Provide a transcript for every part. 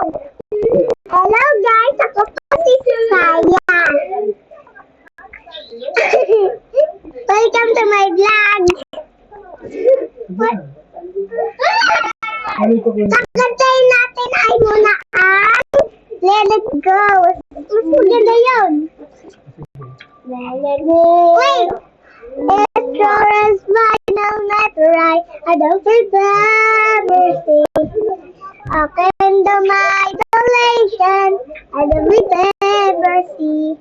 Hello guys, ako po si Saya. Welcome to my vlog. Sakantayin natin ay muna ang Let It Go. Mas maganda yun. Let It Go. Wait! It's Florence final not right. I don't feel bad mercy. Okay, into my isolation. I don't remember see.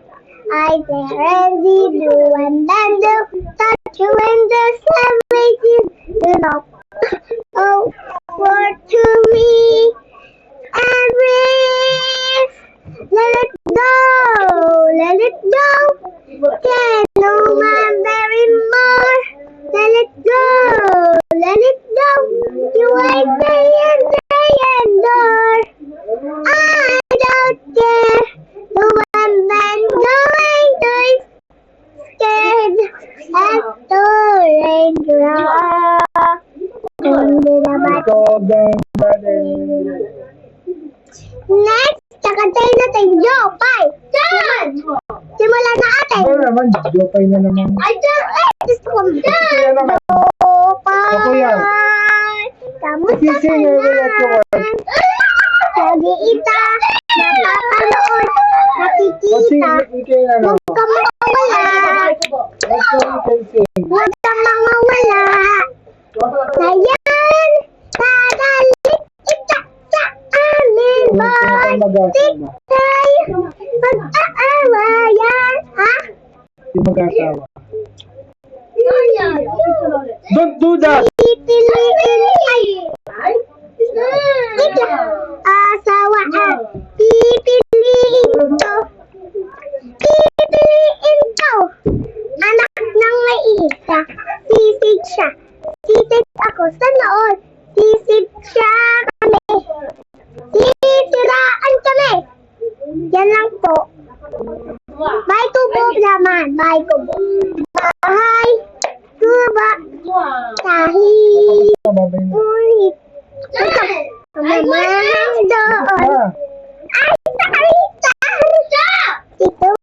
I say crazy do and then do touch you in the everything. You know. Oh, for to me and breathe. Let it go. Let it go. Can no man bear it more. Let it go. Let it go. You ain't saying endure. I don't care. No one man going to scared after rain drop. Next, kakantayin natin Jopay. Dyan! Simulan na atin. Ano naman, Jopay na naman. Ay, dyan! Gusto ko Kaya naman. Jopay. Ako yan. Kamusta ka Sising, na? Lagi ita, nakapanood, nakikita. Huwag ka mawala. Huwag ka mawala. Ngayon, dadalik kita sa amin, boy. Tiktay, mag-aawayan, ha? Yung mag-asawa. Don't do that! Pipiliin ay. Ito, asawa at pipiliin ko. Pipiliin ko. Anak ng may isa, sisig siya. Sisig ako sa noon. Sisig siya kami. Sisiraan kami. Yan lang po. Bye kubo naman. Bye kubo. Bahay. Kuba. Kahit. Ulit. Mamahal doon.